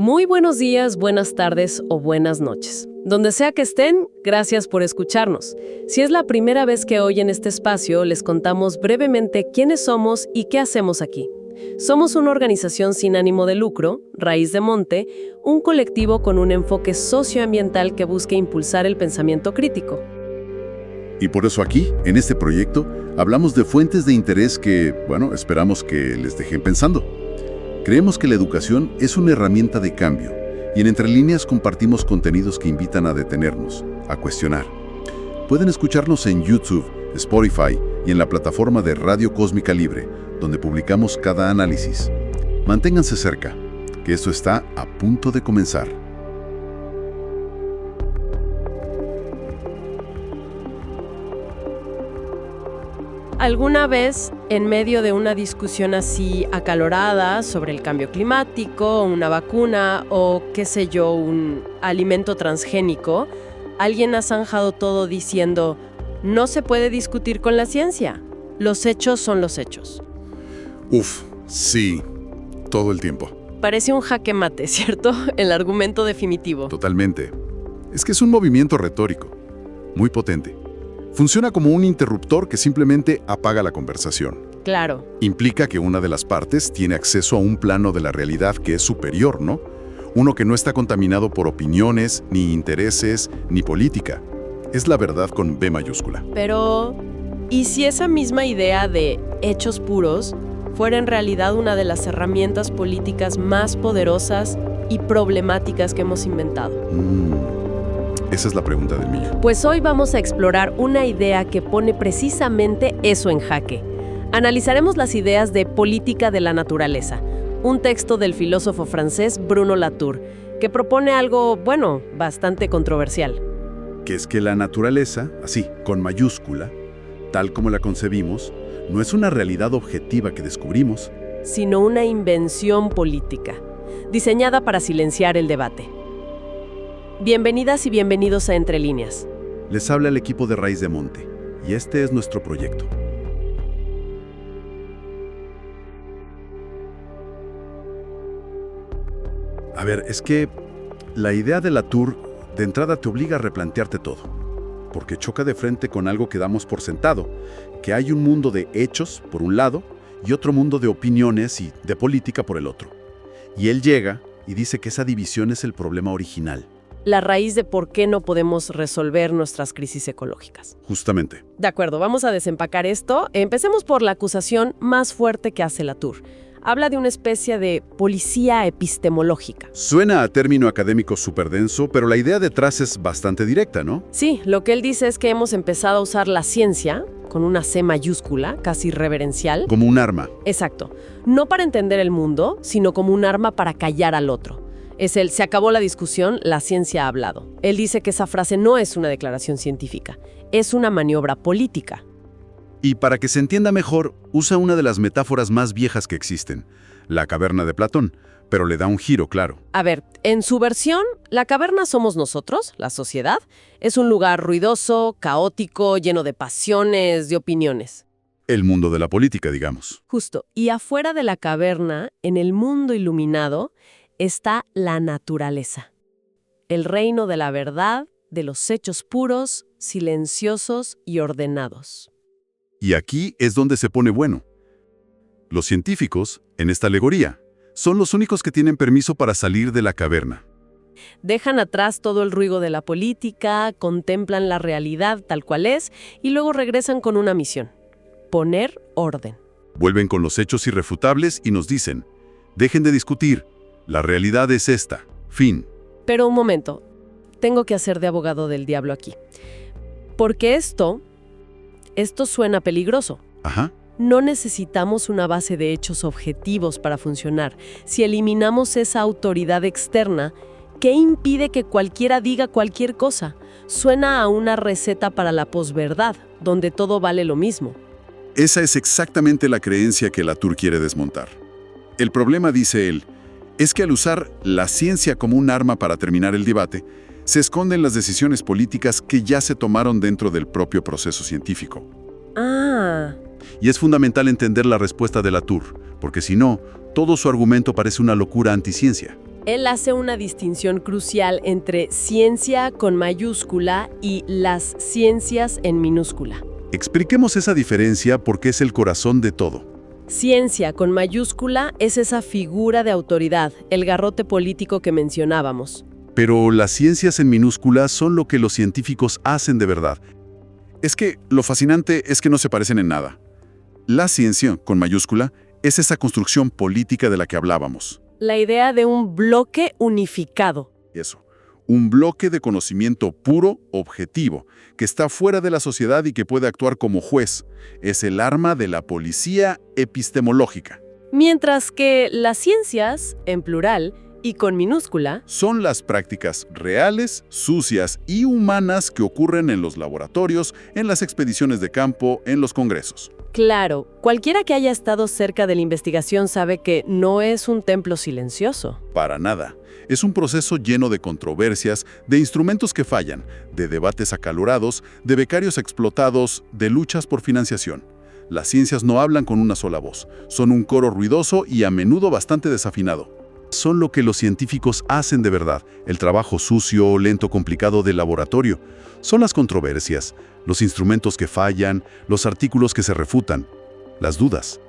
Muy buenos días, buenas tardes o buenas noches. Donde sea que estén, gracias por escucharnos. Si es la primera vez que oyen este espacio, les contamos brevemente quiénes somos y qué hacemos aquí. Somos una organización sin ánimo de lucro, Raíz de Monte, un colectivo con un enfoque socioambiental que busca impulsar el pensamiento crítico. Y por eso aquí, en este proyecto, hablamos de fuentes de interés que, esperamos que les dejen pensando. Creemos que la educación es una herramienta de cambio y en Entre Líneas compartimos contenidos que invitan a detenernos, a cuestionar. Pueden escucharnos en YouTube, Spotify y en la plataforma de Radio Cósmica Libre, donde publicamos cada análisis. Manténganse cerca, que esto está a punto de comenzar. ¿Alguna vez, en medio de una discusión así acalorada sobre el cambio climático, una vacuna o, qué sé yo, un alimento transgénico, alguien ha zanjado todo diciendo, no se puede discutir con la ciencia, los hechos son los hechos? Sí, todo el tiempo. Parece un jaque mate, ¿cierto? El argumento definitivo. Totalmente. Es que es un movimiento retórico, muy potente. Funciona como un interruptor que simplemente apaga la conversación. Claro. Implica que una de las partes tiene acceso a un plano de la realidad que es superior, ¿no? Uno que no está contaminado por opiniones, ni intereses, ni política. Es la verdad con B mayúscula. Pero, ¿y si esa misma idea de hechos puros fuera en realidad una de las herramientas políticas más poderosas y problemáticas que hemos inventado? Esa es la pregunta del millón. Pues hoy vamos a explorar una idea que pone precisamente eso en jaque. Analizaremos las ideas de Política de la Naturaleza, un texto del filósofo francés Bruno Latour, que propone algo, bastante controversial. Que es que la naturaleza, así, con mayúscula, tal como la concebimos, no es una realidad objetiva que descubrimos, sino una invención política, diseñada para silenciar el debate. Bienvenidas y bienvenidos a Entre Líneas. Les habla el equipo de Raíz de Monte, y este es nuestro proyecto. A ver, es que la idea de Latour de entrada te obliga a replantearte todo, porque choca de frente con algo que damos por sentado, que hay un mundo de hechos, por un lado, y otro mundo de opiniones y de política por el otro. Y él llega y dice que esa división es el problema original. La raíz de por qué no podemos resolver nuestras crisis ecológicas. Justamente. De acuerdo, vamos a desempacar esto. Empecemos por la acusación más fuerte que hace Latour. Habla de una especie de policía epistemológica. Suena a término académico súper denso, pero la idea detrás es bastante directa, ¿no? Sí, lo que él dice es que hemos empezado a usar la ciencia, con una C mayúscula, casi reverencial. Como un arma. Exacto. No para entender el mundo, sino como un arma para callar al otro. Se acabó la discusión, la ciencia ha hablado. Él dice que esa frase no es una declaración científica, es una maniobra política. Y para que se entienda mejor, usa una de las metáforas más viejas que existen, la caverna de Platón, pero le da un giro claro. A ver, en su versión, la caverna somos nosotros, la sociedad. Es un lugar ruidoso, caótico, lleno de pasiones, de opiniones. El mundo de la política, digamos. Justo. Y afuera de la caverna, en el mundo iluminado, está la naturaleza. El reino de la verdad, de los hechos puros, silenciosos y ordenados. Y aquí es donde se pone bueno. Los científicos, en esta alegoría, son los únicos que tienen permiso para salir de la caverna. Dejan atrás todo el ruido de la política, contemplan la realidad tal cual es y luego regresan con una misión: poner orden. Vuelven con los hechos irrefutables y nos dicen, dejen de discutir, la realidad es esta, fin. Pero un momento, tengo que hacer de abogado del diablo aquí. Porque esto suena peligroso. Ajá. No necesitamos una base de hechos objetivos para funcionar. Si eliminamos esa autoridad externa, ¿qué impide que cualquiera diga cualquier cosa? Suena a una receta para la posverdad, donde todo vale lo mismo. Esa es exactamente la creencia que Latour quiere desmontar. El problema, dice él, es que al usar la ciencia como un arma para terminar el debate, se esconden las decisiones políticas que ya se tomaron dentro del propio proceso científico. Y es fundamental entender la respuesta de Latour, porque si no, todo su argumento parece una locura anticiencia. Él hace una distinción crucial entre ciencia con mayúscula y las ciencias en minúscula. Expliquemos esa diferencia porque es el corazón de todo. Ciencia con mayúscula es esa figura de autoridad, el garrote político que mencionábamos. Pero las ciencias en minúscula son lo que los científicos hacen de verdad. Es que lo fascinante es que no se parecen en nada. La ciencia, con mayúscula, es esa construcción política de la que hablábamos. La idea de un bloque unificado. Eso, un bloque de conocimiento puro, objetivo, que está fuera de la sociedad y que puede actuar como juez. Es el arma de la policía epistemológica. Mientras que las ciencias, en plural, y con minúscula, Son las prácticas reales, sucias y humanas que ocurren en los laboratorios, en las expediciones de campo, en los congresos. claro, cualquiera que haya estado cerca de la investigación sabe que no es un templo silencioso. Para nada. Es un proceso lleno de controversias, de instrumentos que fallan, de debates acalorados, de becarios explotados, de luchas por financiación. Las ciencias no hablan con una sola voz. Son un coro ruidoso y a menudo bastante desafinado. Son lo que los científicos hacen de verdad, el trabajo sucio, lento, complicado del laboratorio. Son las controversias, los instrumentos que fallan, los artículos que se refutan, las dudas.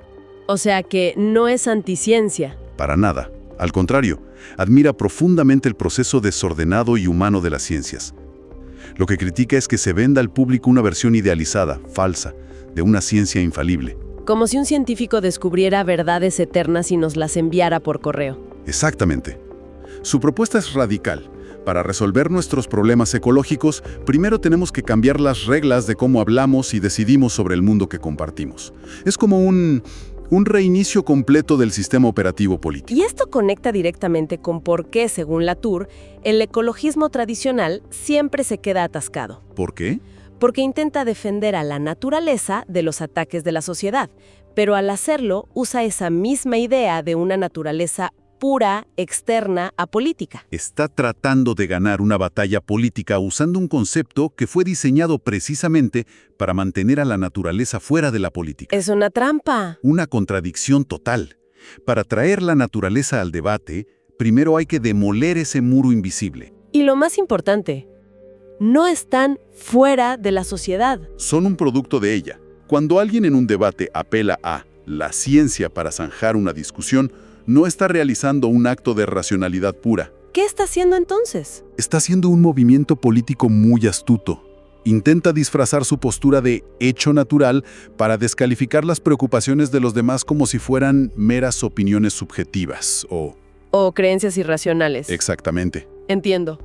O sea que no es anticiencia. Para nada. Al contrario, admira profundamente el proceso desordenado y humano de las ciencias. Lo que critica es que se venda al público una versión idealizada, falsa, de una ciencia infalible. Como si un científico descubriera verdades eternas y nos las enviara por correo. Exactamente. Su propuesta es radical. Para resolver nuestros problemas ecológicos, primero tenemos que cambiar las reglas de cómo hablamos y decidimos sobre el mundo que compartimos. Es como un reinicio completo del sistema operativo político. Y esto conecta directamente con por qué, según Latour, el ecologismo tradicional siempre se queda atascado. ¿Por qué? Porque intenta defender a la naturaleza de los ataques de la sociedad, pero al hacerlo usa esa misma idea de una naturaleza pura, externa, apolítica. Está tratando de ganar una batalla política usando un concepto que fue diseñado precisamente para mantener a la naturaleza fuera de la política. Es una trampa. Una contradicción total. Para traer la naturaleza al debate, primero hay que demoler ese muro invisible. Y lo más importante, no están fuera de la sociedad. Son un producto de ella. Cuando alguien en un debate apela a la ciencia para zanjar una discusión, no está realizando un acto de racionalidad pura. ¿Qué está haciendo entonces? Está haciendo un movimiento político muy astuto. Intenta disfrazar su postura de hecho natural para descalificar las preocupaciones de los demás como si fueran meras opiniones subjetivas o... O creencias irracionales. Exactamente. Entiendo.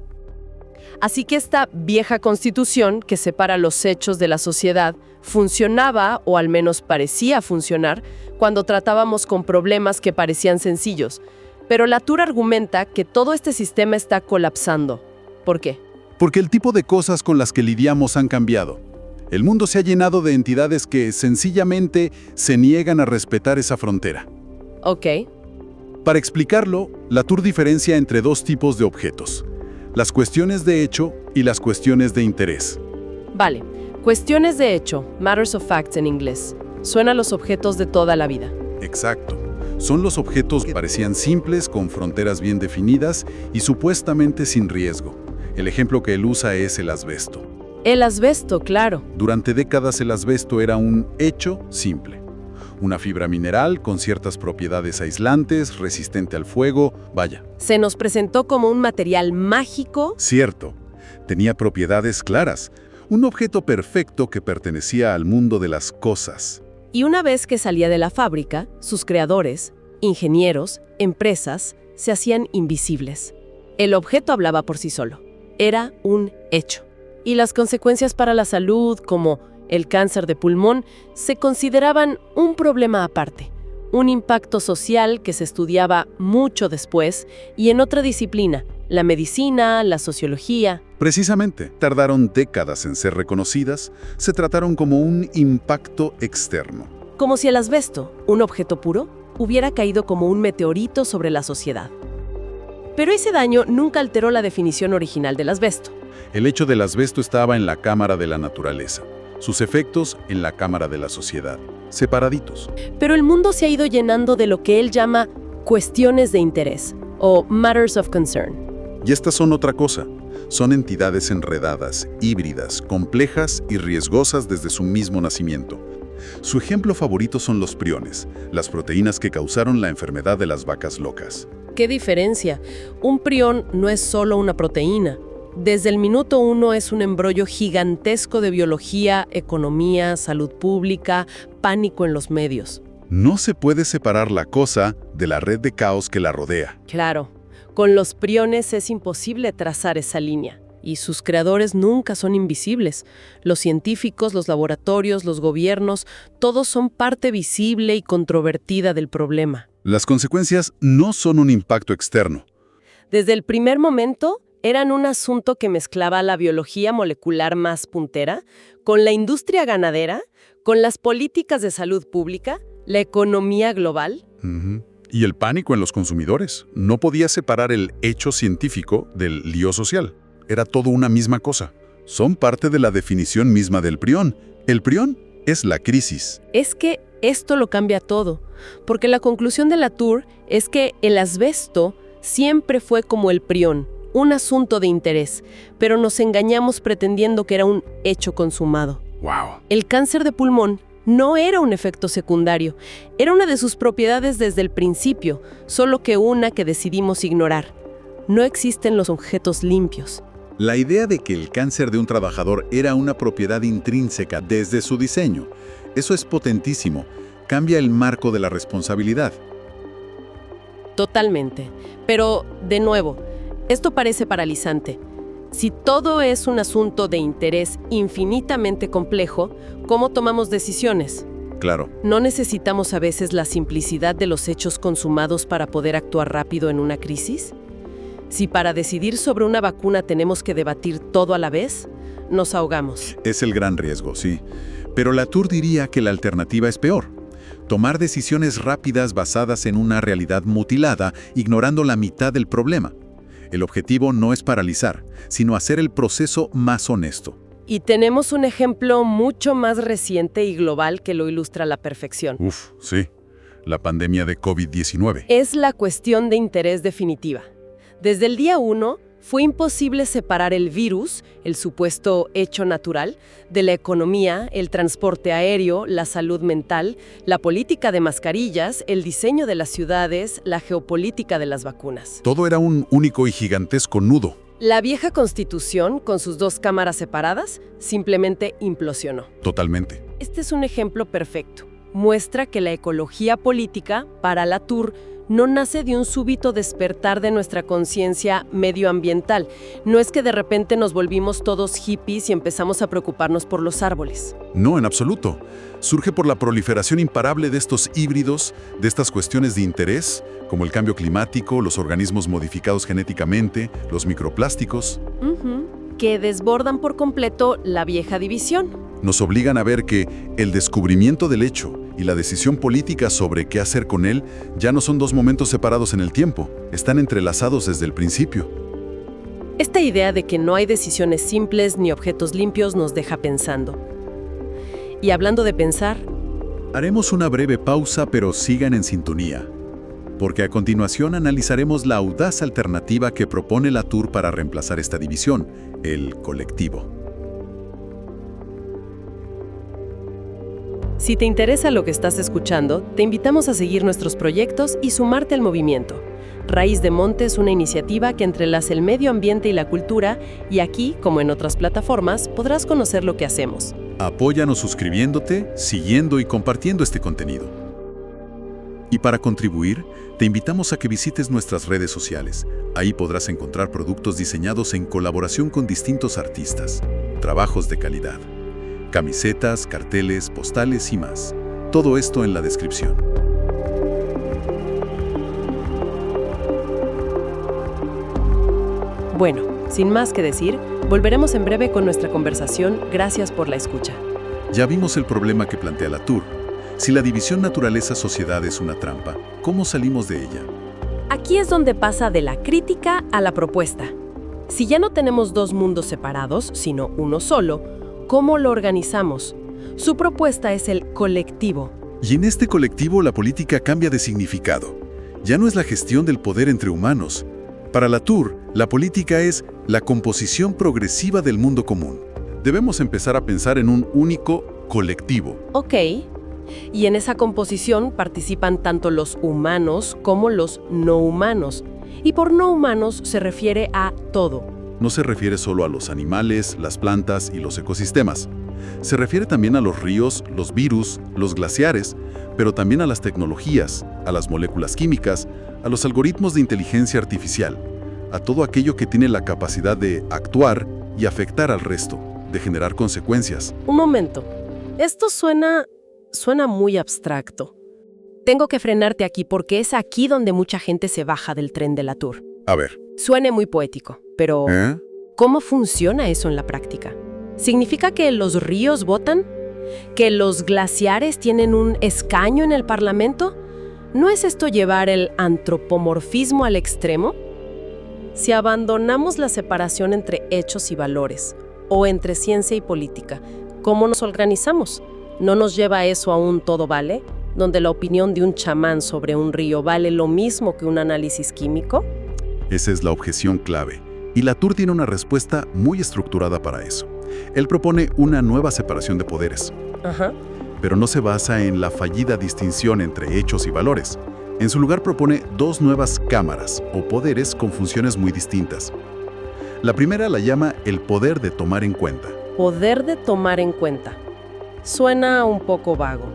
Así que esta vieja constitución que separa los hechos de la sociedad funcionaba, o al menos parecía funcionar, cuando tratábamos con problemas que parecían sencillos. Pero Latour argumenta que todo este sistema está colapsando. ¿Por qué? Porque el tipo de cosas con las que lidiamos han cambiado. El mundo se ha llenado de entidades que sencillamente se niegan a respetar esa frontera. Ok. Para explicarlo, Latour diferencia entre dos tipos de objetos: las cuestiones de hecho y las cuestiones de interés. Vale. Cuestiones de hecho, matters of fact en inglés. Suena a los objetos de toda la vida. Exacto. Son los objetos que parecían simples, con fronteras bien definidas y supuestamente sin riesgo. El ejemplo que él usa es el asbesto. El asbesto, claro. Durante décadas el asbesto era un hecho simple. Una fibra mineral con ciertas propiedades aislantes, resistente al fuego, vaya. Se nos presentó como un material mágico. Cierto. Tenía propiedades claras. Un objeto perfecto que pertenecía al mundo de las cosas. Y una vez que salía de la fábrica, sus creadores, ingenieros, empresas, se hacían invisibles. El objeto hablaba por sí solo. Era un hecho. Y las consecuencias para la salud, como el cáncer de pulmón, se consideraban un problema aparte. Un impacto social que se estudiaba mucho después y en otra disciplina, la medicina, la sociología. Precisamente, tardaron décadas en ser reconocidas, se trataron como un impacto externo. Como si el asbesto, un objeto puro, hubiera caído como un meteorito sobre la sociedad. Pero ese daño nunca alteró la definición original del asbesto. El hecho del asbesto estaba en la cámara de la naturaleza, sus efectos en la cámara de la sociedad, separaditos. Pero el mundo se ha ido llenando de lo que él llama cuestiones de interés, o Matters of Concern. Y estas son otra cosa. Son entidades enredadas, híbridas, complejas y riesgosas desde su mismo nacimiento. Su ejemplo favorito son los priones, las proteínas que causaron la enfermedad de las vacas locas. ¿Qué diferencia? Un prión no es solo una proteína. Desde el minuto 1 es un embrollo gigantesco de biología, economía, salud pública, pánico en los medios. No se puede separar la cosa de la red de caos que la rodea. Claro, con los priones es imposible trazar esa línea. Y sus creadores nunca son invisibles. Los científicos, los laboratorios, los gobiernos, todos son parte visible y controvertida del problema. Las consecuencias no son un impacto externo. Desde el primer momento, eran un asunto que mezclaba la biología molecular más puntera con la industria ganadera, con las políticas de salud pública, la economía global. Y el pánico en los consumidores. No podía separar el hecho científico del lío social. Era todo una misma cosa. Son parte de la definición misma del prión. El prión es la crisis. Es que esto lo cambia todo, porque la conclusión de Latour es que el asbesto siempre fue como el prión, un asunto de interés, pero nos engañamos pretendiendo que era un hecho consumado. ¡Wow! El cáncer de pulmón no era un efecto secundario, era una de sus propiedades desde el principio, solo que una que decidimos ignorar. No existen los objetos limpios. La idea de que el cáncer de un trabajador era una propiedad intrínseca desde su diseño, eso es potentísimo. Cambia el marco de la responsabilidad. Totalmente. Pero, de nuevo, esto parece paralizante. Si todo es un asunto de interés infinitamente complejo, ¿cómo tomamos decisiones? Claro. ¿No necesitamos a veces la simplicidad de los hechos consumados para poder actuar rápido en una crisis? Si para decidir sobre una vacuna tenemos que debatir todo a la vez, nos ahogamos. Es el gran riesgo, sí. Pero Latour diría que la alternativa es peor. Tomar decisiones rápidas basadas en una realidad mutilada, ignorando la mitad del problema. El objetivo no es paralizar, sino hacer el proceso más honesto. Y tenemos un ejemplo mucho más reciente y global que lo ilustra a la perfección. Sí. La pandemia de COVID-19. Es la cuestión de interés definitiva. Desde el día 1, fue imposible separar el virus, el supuesto hecho natural, de la economía, el transporte aéreo, la salud mental, la política de mascarillas, el diseño de las ciudades, la geopolítica de las vacunas. Todo era un único y gigantesco nudo. La vieja Constitución, con sus dos cámaras separadas, simplemente implosionó. Totalmente. Este es un ejemplo perfecto. Muestra que la ecología política, para Latour, no nace de un súbito despertar de nuestra conciencia medioambiental. No es que de repente nos volvimos todos hippies y empezamos a preocuparnos por los árboles. No, en absoluto. Surge por la proliferación imparable de estos híbridos, de estas cuestiones de interés, como el cambio climático, los organismos modificados genéticamente, los microplásticos. Que desbordan por completo la vieja división. Nos obligan a ver que el descubrimiento del hecho y la decisión política sobre qué hacer con él ya no son dos momentos separados en el tiempo, están entrelazados desde el principio. Esta idea de que no hay decisiones simples ni objetos limpios nos deja pensando. Y hablando de pensar, haremos una breve pausa, pero sigan en sintonía, porque a continuación analizaremos la audaz alternativa que propone Latour para reemplazar esta división, el colectivo. Si te interesa lo que estás escuchando, te invitamos a seguir nuestros proyectos y sumarte al movimiento. Raíz de Monte es una iniciativa que entrelaza el medio ambiente y la cultura, y aquí, como en otras plataformas, podrás conocer lo que hacemos. Apóyanos suscribiéndote, siguiendo y compartiendo este contenido. Y para contribuir, te invitamos a que visites nuestras redes sociales. Ahí podrás encontrar productos diseñados en colaboración con distintos artistas, trabajos de calidad. Camisetas, carteles, postales y más. Todo esto en la descripción. Bueno, sin más que decir, volveremos en breve con nuestra conversación. Gracias por la escucha. Ya vimos el problema que plantea Latour. Si la división naturaleza-sociedad es una trampa, ¿cómo salimos de ella? Aquí es donde pasa de la crítica a la propuesta. Si ya no tenemos dos mundos separados, sino uno solo, ¿cómo lo organizamos? Su propuesta es el colectivo. Y en este colectivo la política cambia de significado. Ya no es la gestión del poder entre humanos. Para Latour, la política es la composición progresiva del mundo común. Debemos empezar a pensar en un único colectivo. Ok. Y en esa composición participan tanto los humanos como los no humanos. Y por no humanos se refiere a todo. No se refiere solo a los animales, las plantas y los ecosistemas. Se refiere también a los ríos, los virus, los glaciares, pero también a las tecnologías, a las moléculas químicas, a los algoritmos de inteligencia artificial, a todo aquello que tiene la capacidad de actuar y afectar al resto, de generar consecuencias. Un momento. Esto suena muy abstracto. Tengo que frenarte aquí porque es aquí donde mucha gente se baja del tren de Latour. A ver. Suene muy poético, pero ¿Eh? ¿cómo funciona eso en la práctica? ¿Significa que los ríos votan? ¿Que los glaciares tienen un escaño en el Parlamento? ¿No es esto llevar el antropomorfismo al extremo? Si abandonamos la separación entre hechos y valores, o entre ciencia y política, ¿cómo nos organizamos? ¿No nos lleva eso a un todo vale, donde la opinión de un chamán sobre un río vale lo mismo que un análisis químico? Esa es la objeción clave, y Latour tiene una respuesta muy estructurada para eso. Él propone una nueva separación de poderes, Ajá. pero no se basa en la fallida distinción entre hechos y valores. En su lugar propone dos nuevas cámaras o poderes con funciones muy distintas. La primera la llama el poder de tomar en cuenta. Poder de tomar en cuenta. Suena un poco vago.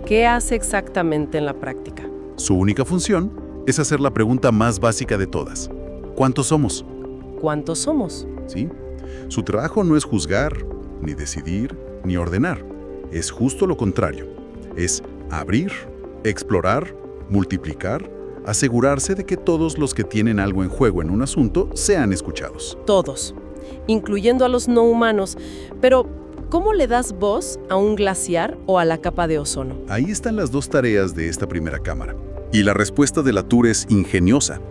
¿Qué hace exactamente en la práctica? Su única función es hacer la pregunta más básica de todas. ¿Cuántos somos? ¿Cuántos somos? ¿Sí? Su trabajo no es juzgar, ni decidir, ni ordenar. Es justo lo contrario. Es abrir, explorar, multiplicar, asegurarse de que todos los que tienen algo en juego en un asunto sean escuchados. Todos, incluyendo a los no humanos. Pero, ¿cómo le das voz a un glaciar o a la capa de ozono? Ahí están las dos tareas de esta primera cámara. Y la respuesta de Latour es ingeniosa.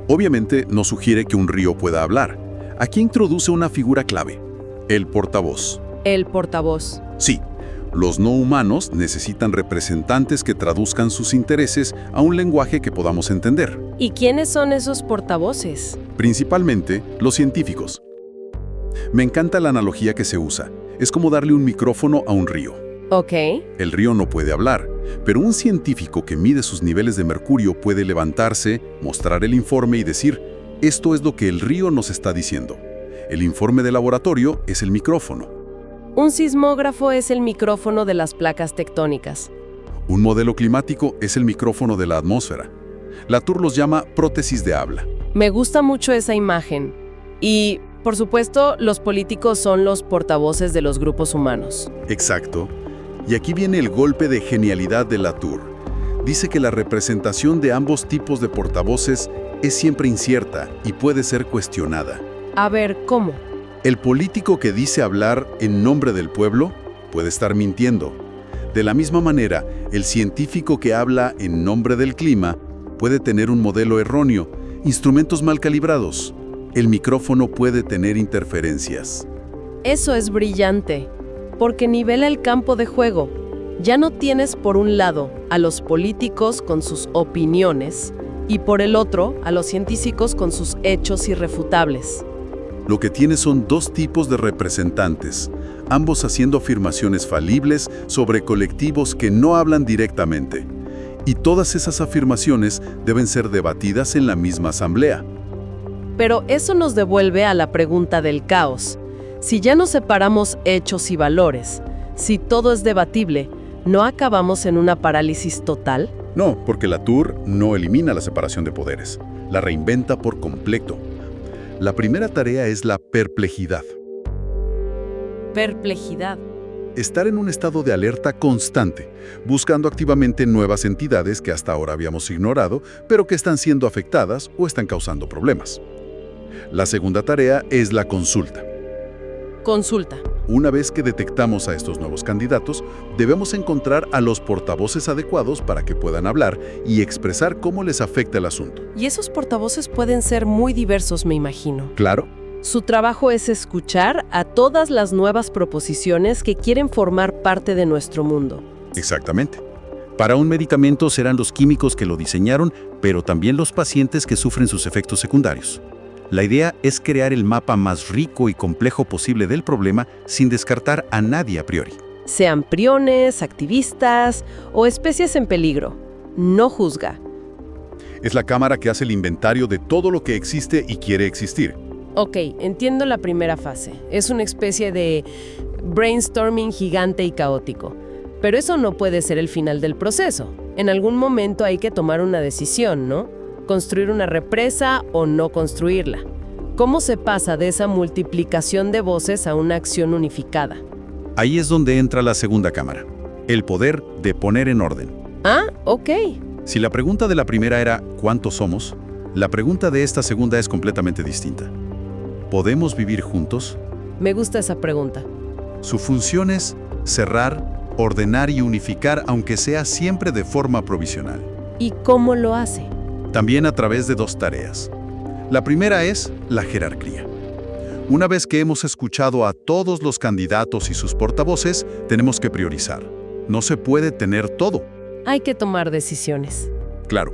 Obviamente no sugiere que un río pueda hablar. Aquí introduce una figura clave, el portavoz. El portavoz. Sí, los no humanos necesitan representantes que traduzcan sus intereses a un lenguaje que podamos entender. ¿Y quiénes son esos portavoces? Principalmente los científicos. Me encanta la analogía que se usa. Es como darle un micrófono a un río. Ok. El río no puede hablar, pero un científico que mide sus niveles de mercurio puede levantarse, mostrar el informe y decir, esto es lo que el río nos está diciendo. El informe de laboratorio es el micrófono. Un sismógrafo es el micrófono de las placas tectónicas. Un modelo climático es el micrófono de la atmósfera. Latour los llama prótesis de habla. Me gusta mucho esa imagen. Y, por supuesto, los políticos son los portavoces de los grupos humanos. Exacto. Y aquí viene el golpe de genialidad de Latour. Dice que la representación de ambos tipos de portavoces es siempre incierta y puede ser cuestionada. A ver, ¿cómo? El político que dice hablar en nombre del pueblo puede estar mintiendo. De la misma manera, el científico que habla en nombre del clima puede tener un modelo erróneo, instrumentos mal calibrados. El micrófono puede tener interferencias. Eso es brillante, porque nivela el campo de juego. Ya no tienes por un lado a los políticos con sus opiniones y por el otro a los científicos con sus hechos irrefutables. Lo que tiene son dos tipos de representantes, ambos haciendo afirmaciones falibles sobre colectivos que no hablan directamente. Y todas esas afirmaciones deben ser debatidas en la misma asamblea. Pero eso nos devuelve a la pregunta del caos. Si ya no separamos hechos y valores, si todo es debatible, ¿no acabamos en una parálisis total? No, porque Latour no elimina la separación de poderes, la reinventa por completo. La primera tarea es la perplejidad. Perplejidad. Estar en un estado de alerta constante, buscando activamente nuevas entidades que hasta ahora habíamos ignorado, pero que están siendo afectadas o están causando problemas. La segunda tarea es la consulta. Consulta. Una vez que detectamos a estos nuevos candidatos, debemos encontrar a los portavoces adecuados para que puedan hablar y expresar cómo les afecta el asunto. Y esos portavoces pueden ser muy diversos, me imagino. Claro. Su trabajo es escuchar a todas las nuevas proposiciones que quieren formar parte de nuestro mundo. Exactamente. Para un medicamento serán los químicos que lo diseñaron, pero también los pacientes que sufren sus efectos secundarios. La idea es crear el mapa más rico y complejo posible del problema sin descartar a nadie a priori. Sean priones, activistas o especies en peligro. No juzga. Es la cámara que hace el inventario de todo lo que existe y quiere existir. Ok, entiendo la primera fase. Es una especie de brainstorming gigante y caótico. Pero eso no puede ser el final del proceso. En algún momento hay que tomar una decisión, ¿no? Construir una represa o no construirla. ¿Cómo se pasa de esa multiplicación de voces a una acción unificada? Ahí es donde entra la segunda cámara, el poder de poner en orden. Ah, ok. Si la pregunta de la primera era ¿cuántos somos?, la pregunta de esta segunda es completamente distinta. ¿Podemos vivir juntos? Me gusta esa pregunta. Su función es cerrar, ordenar y unificar, aunque sea siempre de forma provisional. ¿Y cómo lo hace? También a través de dos tareas. La primera es la jerarquía. Una vez que hemos escuchado a todos los candidatos y sus portavoces, tenemos que priorizar. No se puede tener todo. Hay que tomar decisiones. Claro,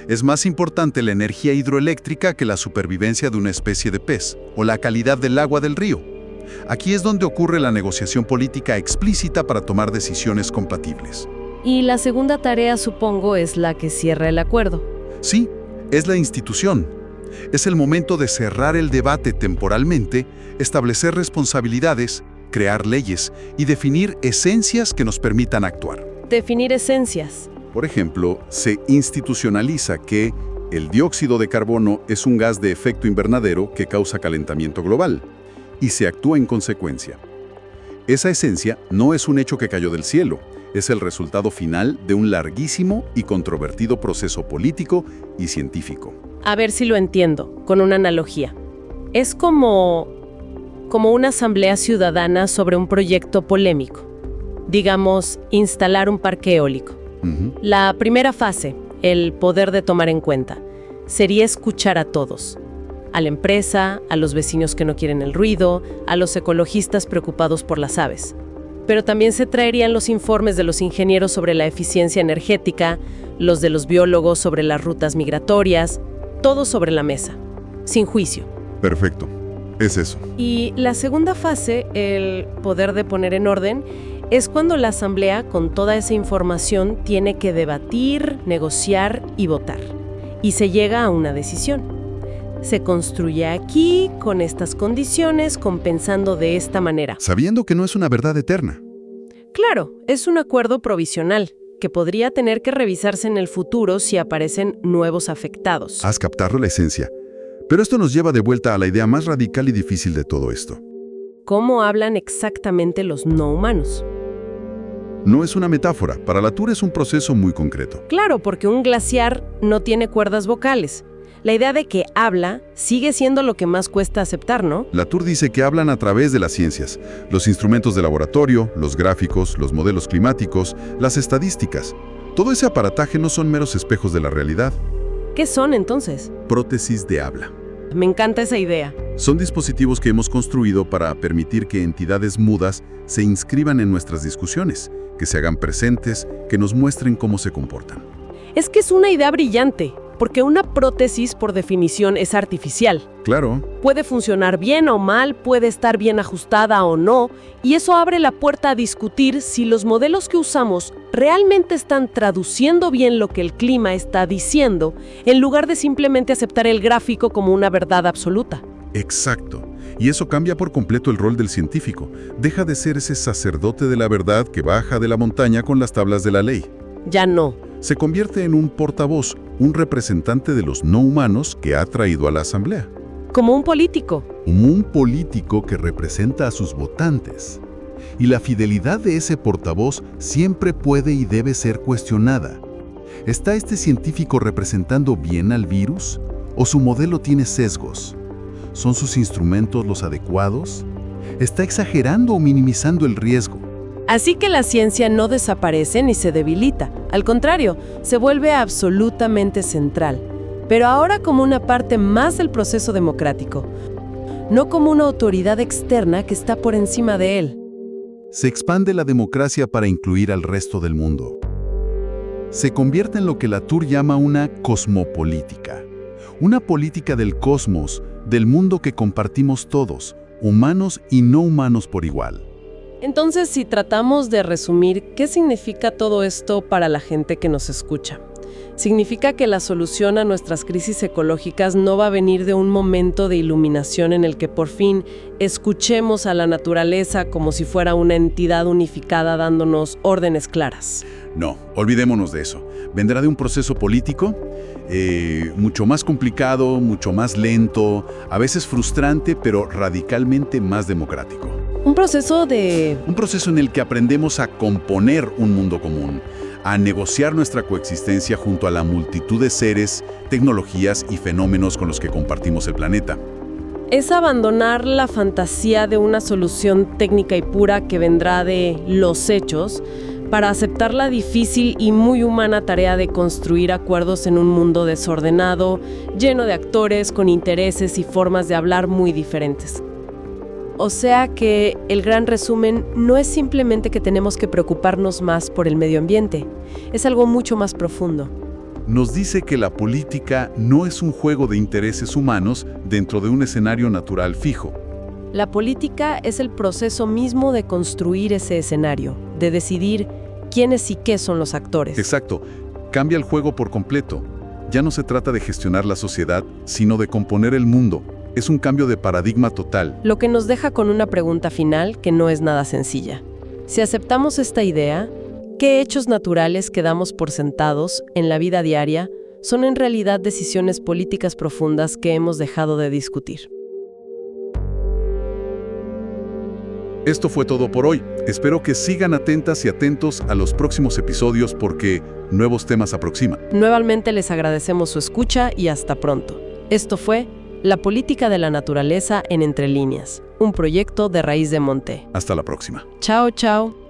es más importante la energía hidroeléctrica que la supervivencia de una especie de pez o la calidad del agua del río. Aquí es donde ocurre la negociación política explícita para tomar decisiones compatibles. Y la segunda tarea, supongo, es la que cierra el acuerdo. Sí, es la institución. Es el momento de cerrar el debate temporalmente, establecer responsabilidades, crear leyes y definir esencias que nos permitan actuar. Definir esencias. Por ejemplo, se institucionaliza que el dióxido de carbono es un gas de efecto invernadero que causa calentamiento global, y se actúa en consecuencia. Esa esencia no es un hecho que cayó del cielo, es el resultado final de un larguísimo y controvertido proceso político y científico. A ver si lo entiendo, con una analogía. Es como una asamblea ciudadana sobre un proyecto polémico. Digamos, instalar un parque eólico. La primera fase, el poder de tomar en cuenta, sería escuchar a todos. A la empresa, a los vecinos que no quieren el ruido, a los ecologistas preocupados por las aves. Pero también se traerían los informes de los ingenieros sobre la eficiencia energética, los de los biólogos sobre las rutas migratorias, todo sobre la mesa, sin juicio. Perfecto, es eso. Y la segunda fase, el poder de poner en orden, es cuando la asamblea, con toda esa información, tiene que debatir, negociar y votar. Y se llega a una decisión. Se construye aquí, con estas condiciones, compensando de esta manera. Sabiendo que no es una verdad eterna. Claro, es un acuerdo provisional, que podría tener que revisarse en el futuro si aparecen nuevos afectados. Has captado la esencia. Pero esto nos lleva de vuelta a la idea más radical y difícil de todo esto. ¿Cómo hablan exactamente los no humanos? No es una metáfora. Para Latour es un proceso muy concreto. Claro, porque un glaciar no tiene cuerdas vocales. La idea de que habla sigue siendo lo que más cuesta aceptar, ¿no? Latour dice que hablan a través de las ciencias, los instrumentos de laboratorio, los gráficos, los modelos climáticos, las estadísticas. Todo ese aparataje no son meros espejos de la realidad. ¿Qué son entonces? Prótesis de habla. Me encanta esa idea. Son dispositivos que hemos construido para permitir que entidades mudas se inscriban en nuestras discusiones, que se hagan presentes, que nos muestren cómo se comportan. Es que es una idea brillante, porque una prótesis, por definición, es artificial. Claro. Puede funcionar bien o mal, puede estar bien ajustada o no, y eso abre la puerta a discutir si los modelos que usamos realmente están traduciendo bien lo que el clima está diciendo, en lugar de simplemente aceptar el gráfico como una verdad absoluta. Exacto. Y eso cambia por completo el rol del científico. Deja de ser ese sacerdote de la verdad que baja de la montaña con las tablas de la ley. Ya no. Se convierte en un portavoz, un representante de los no humanos que ha traído a la asamblea. Como un político. Un político que representa a sus votantes. Y la fidelidad de ese portavoz siempre puede y debe ser cuestionada. ¿Está este científico representando bien al virus? ¿O su modelo tiene sesgos? ¿Son sus instrumentos los adecuados? ¿Está exagerando o minimizando el riesgo? Así que la ciencia no desaparece ni se debilita. Al contrario, se vuelve absolutamente central. Pero ahora como una parte más del proceso democrático, no como una autoridad externa que está por encima de él. Se expande la democracia para incluir al resto del mundo. se convierte en lo que Latour llama una cosmopolítica. Una política del cosmos, del mundo que compartimos todos, humanos y no humanos por igual. Entonces, si tratamos de resumir, ¿qué significa todo esto para la gente que nos escucha? Significa que la solución a nuestras crisis ecológicas no va a venir de un momento de iluminación en el que por fin escuchemos a la naturaleza como si fuera una entidad unificada dándonos órdenes claras. No, olvidémonos de eso. Vendrá de un proceso político mucho más complicado, mucho más lento, a veces frustrante, pero radicalmente más democrático. Un proceso en el que aprendemos a componer un mundo común, a negociar nuestra coexistencia junto a la multitud de seres, tecnologías y fenómenos con los que compartimos el planeta. Es abandonar la fantasía de una solución técnica y pura que vendrá de los hechos para aceptar la difícil y muy humana tarea de construir acuerdos en un mundo desordenado, lleno de actores con intereses y formas de hablar muy diferentes. O sea que el gran resumen no es simplemente que tenemos que preocuparnos más por el medio ambiente, es algo mucho más profundo. Nos dice que la política no es un juego de intereses humanos dentro de un escenario natural fijo. La política es el proceso mismo de construir ese escenario, de decidir quiénes y qué son los actores. Exacto. Cambia el juego por completo. Ya no se trata de gestionar la sociedad, sino de componer el mundo. Es un cambio de paradigma total. Lo que nos deja con una pregunta final que no es nada sencilla. Si aceptamos esta idea, ¿qué hechos naturales que damos por sentados en la vida diaria son en realidad decisiones políticas profundas que hemos dejado de discutir? Esto fue todo por hoy. Espero que sigan atentas y atentos a los próximos episodios porque nuevos temas se aproximan. Nuevamente les agradecemos su escucha y hasta pronto. Esto fue La política de la naturaleza en Entre Líneas, un proyecto de Raíz de Monte. Hasta la próxima. Chao, chao.